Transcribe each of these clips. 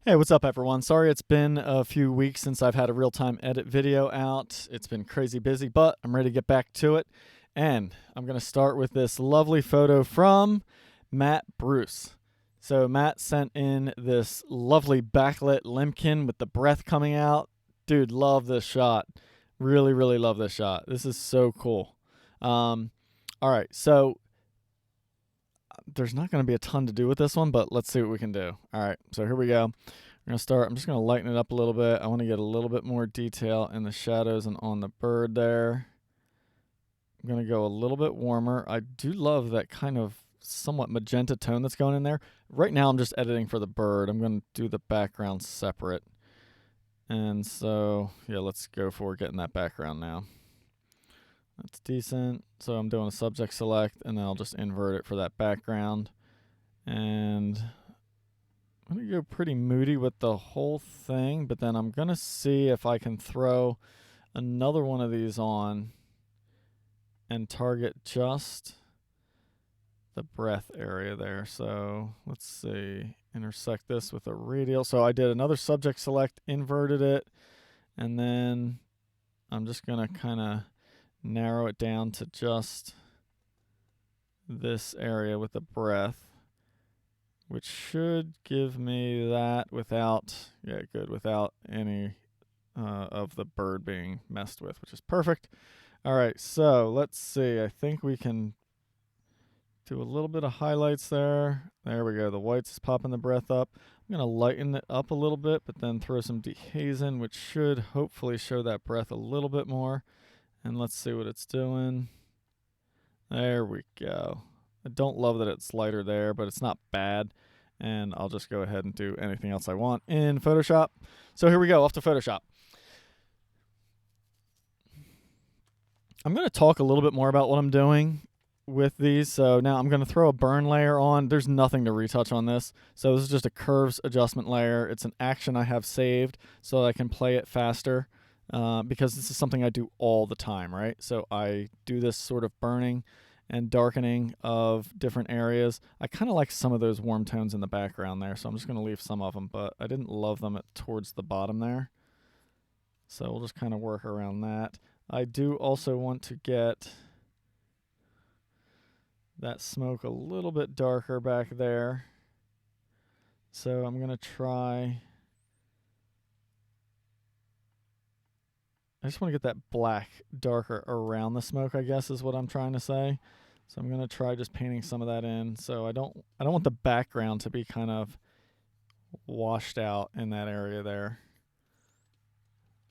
Hey, what's up, everyone? Sorry it's been a few weeks since I've had a real-time edit video out. It's been crazy busy, but I'm ready to get back to it. And I'm going to start with this lovely photo from Matt Bruce. So Matt sent in this lovely backlit Limpkin with the breath coming out. Dude, love this shot. Really, really love this shot. This is so cool. All right, so there's not going to be a ton to do with this one, but let's see what we can do. All right, so here we go. I'm going to start. I'm just going to lighten it up a little bit. I want to get a little bit more detail in the shadows and on the bird there. I'm going to go a little bit warmer. I do love that kind of somewhat magenta tone that's going in there. Right now I'm just editing for the bird. I'm going to do the background separate. And so, yeah, let's go for getting that background now. That's decent. So I'm doing a subject select, and then I'll just invert it for that background. And I'm going to go pretty moody with the whole thing, but then I'm going to see if I can throw another one of these on and target just the breath area there. So let's see, intersect this with a radial. So I did another subject select, inverted it, and then I'm just going to kind of narrow it down to just this area with the breath, which should give me that without any of the bird being messed with, which is perfect. All right, so let's see. I think we can do a little bit of highlights there. There we go. The whites is popping the breath up. I'm going to lighten it up a little bit, but then throw some dehaze in, which should hopefully show that breath a little bit more. And let's see what it's doing. There we go. I don't love that it's lighter there, but it's not bad. And I'll just go ahead and do anything else I want in Photoshop. So here we go, off to Photoshop. I'm going to talk a little bit more about what I'm doing with these. So now I'm going to throw a burn layer on. There's nothing to retouch on this. So this is just a curves adjustment layer. It's an action I have saved so I can play it faster. Because this is something I do all the time, right? So I do this sort of burning and darkening of different areas. I kind of like some of those warm tones in the background there, so I'm just going to leave some of them, but I didn't love them towards the bottom there. So we'll just kind of work around that. I do also want to get that smoke a little bit darker back there. So I'm going to try... I just want to get that black darker around the smoke, I guess is what I'm trying to say. So I'm going to try just painting some of that in. So I don't want the background to be kind of washed out in that area there.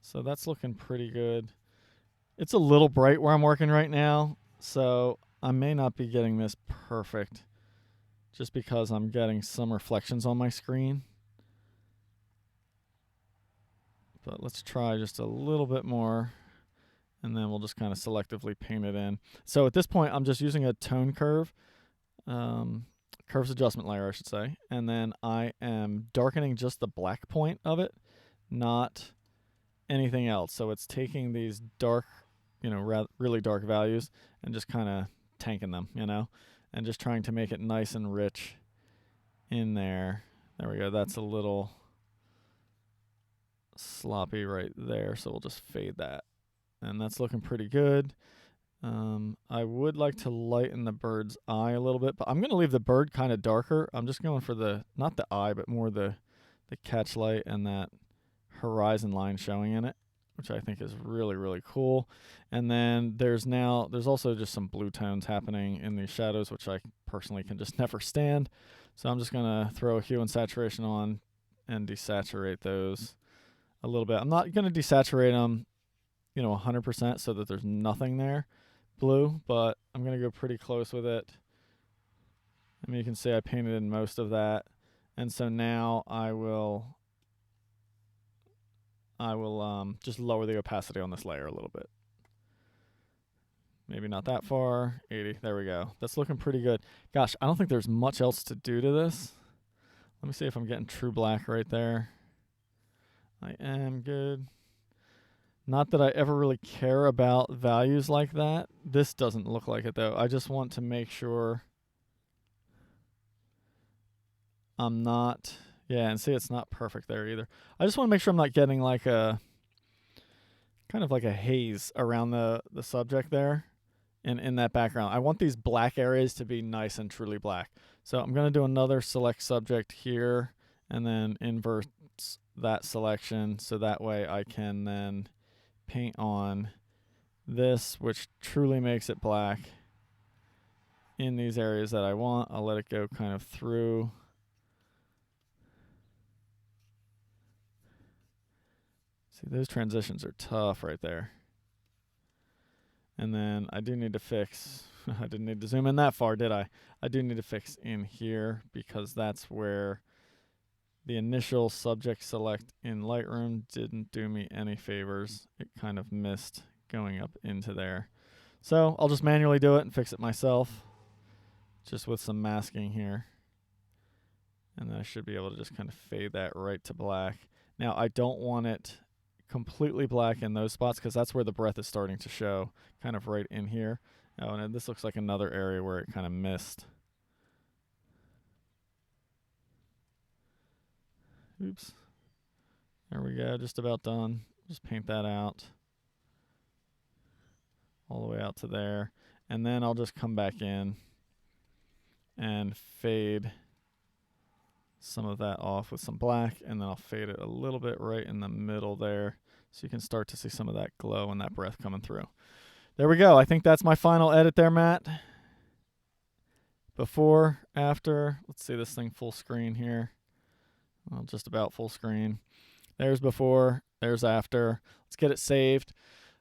So that's looking pretty good. It's a little bright where I'm working right now, so I may not be getting this perfect just because I'm getting some reflections on my screen. But let's try just a little bit more, and then we'll just kind of selectively paint it in. So at this point, I'm just using a tone curve, curves adjustment layer, I should say, and then I am darkening just the black point of it, not anything else. So it's taking these dark, really dark values and just kind of tanking them, and just trying to make it nice and rich in there. There we go. That's a little sloppy right there, so we'll just fade that, and that's looking pretty good. I would like to lighten the bird's eye a little bit, but I'm going to leave the bird kind of darker. I'm just going for not the eye, but more the catch light and that horizon line showing in it, which I think is really, really cool. And then there's also just some blue tones happening in these shadows, which I personally can just never stand. So I'm just going to throw a hue and saturation on and desaturate those a little bit. I'm not going to desaturate them, 100% so that there's nothing there blue, but I'm going to go pretty close with it. I mean, you can see I painted in most of that. And so now I will just lower the opacity on this layer a little bit. Maybe not that far, 80, there we go. That's looking pretty good. Gosh, I don't think there's much else to do to this. Let me see if I'm getting true black right there. I am good. Not that I ever really care about values like that. This doesn't look like it though. I just want to make sure I'm not Yeah, and see, it's not perfect there either. I just want to make sure I'm not getting like a kind of like a haze around the subject there in that background. I want these black areas to be nice and truly black. So I'm going to do another select subject here and then invert that selection so that way I can then paint on this, which truly makes it black in these areas that I want. I'll let it go kind of through. See, those transitions are tough right there. And then I do need to fix, I didn't need to zoom in that far, did I? I do need to fix in here because that's where the initial subject select in Lightroom didn't do me any favors. It kind of missed going up into there. So I'll just manually do it and fix it myself, just with some masking here. And then I should be able to just kind of fade that right to black. Now I don't want it completely black in those spots because that's where the breath is starting to show, kind of right in here. Oh, and this looks like another area where it kind of missed. Oops. There we go, just about done. Just paint that out all the way out to there. And then I'll just come back in and fade some of that off with some black, and then I'll fade it a little bit right in the middle there so you can start to see some of that glow and that breath coming through. There we go. I think that's my final edit there, Matt. Before, after, let's see this thing full screen here. Well, just about full screen. There's before, there's after. Let's get it saved.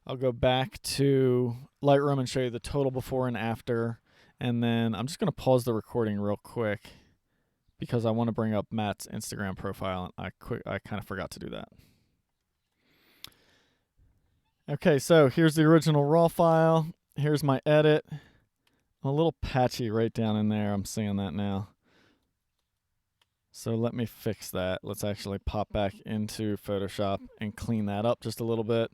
I'll go back to Lightroom and show you the total before and after. And then I'm just going to pause the recording real quick because I want to bring up Matt's Instagram profile, and I kind of forgot to do that. Okay, so here's the original raw file. Here's my edit. I'm a little patchy right down in there. I'm seeing that now. So let me fix that. Let's actually pop back into Photoshop and clean that up just a little bit.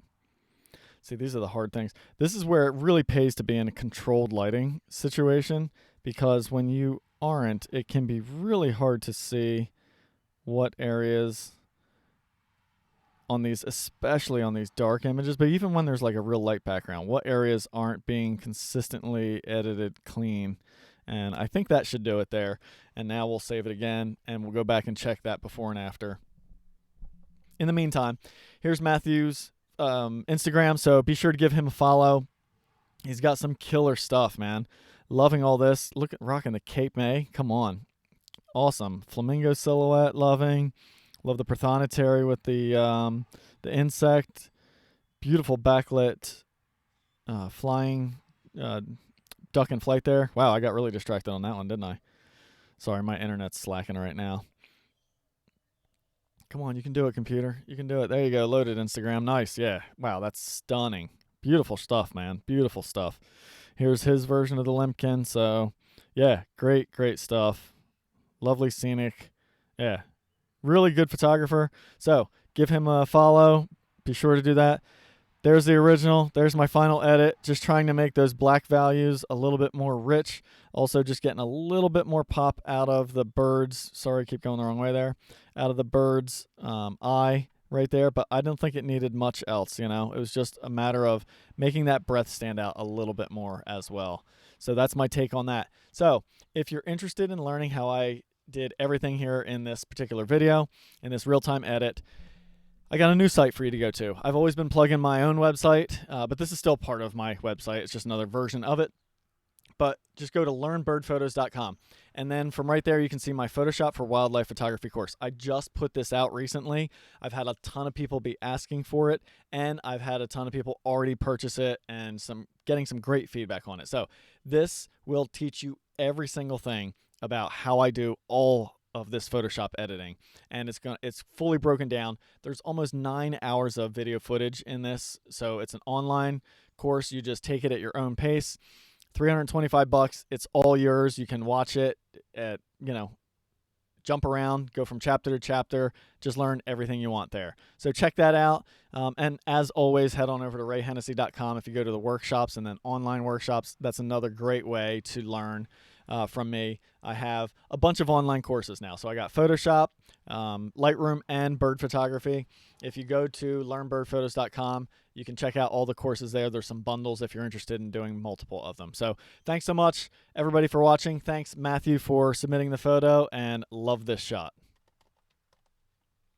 See, these are the hard things. This is where it really pays to be in a controlled lighting situation, because when you aren't, it can be really hard to see what areas on these, especially on these dark images, but even when there's like a real light background, what areas aren't being consistently edited clean. And I think that should do it there. And now we'll save it again and we'll go back and check that before and after. In the meantime, here's Matthew's Instagram, so be sure to give him a follow. He's got some killer stuff, man. Loving all this. Look at rocking the Cape May. Come on. Awesome. Flamingo silhouette, loving. Love the prothonotary with the insect. Beautiful backlit flying duck in flight there. Wow, I got really distracted on that one, didn't I? Sorry, my internet's slacking right now. Come on, you can do it, computer. You can do it. There you go. Loaded Instagram. Nice. Yeah. Wow, that's stunning. Beautiful stuff, man. Beautiful stuff. Here's his version of the Limpkin. So, yeah, great stuff. Lovely scenic. Yeah, really good photographer. So, give him a follow. Be sure to do that. There's the original. There's my final edit. Just trying to make those black values a little bit more rich. Also just getting a little bit more pop out of the bird's, sorry, keep going the wrong way there, out of the bird's eye right there. But I don't think it needed much else, you know. It was just a matter of making that breath stand out a little bit more as well. So that's my take on that. So if you're interested in learning how I did everything here in this particular video, in this real-time edit, I got a new site for you to go to. I've always been plugging my own website, but this is still part of my website. It's just another version of it. But just go to learnbirdphotos.com. And then from right there, you can see my Photoshop for Wildlife Photography course. I just put this out recently. I've had a ton of people be asking for it, and I've had a ton of people already purchase it and getting some great feedback on it. So this will teach you every single thing about how I do all of this Photoshop editing, and it's fully broken down. There's almost 9 hours of video footage in this, so it's an online course. You just take it at your own pace. $325. It's all yours. You can watch it at, jump around, go from chapter to chapter, just learn everything you want there. So check that out. And as always, head on over to rayhennessy.com. If you go to the workshops and then online workshops, that's another great way to learn from me. I have a bunch of online courses now. So I got Photoshop, Lightroom, and bird photography. If you go to learnbirdphotos.com, you can check out all the courses there. There's some bundles if you're interested in doing multiple of them. So thanks so much, everybody, for watching. Thanks, Matthew, for submitting the photo, and love this shot.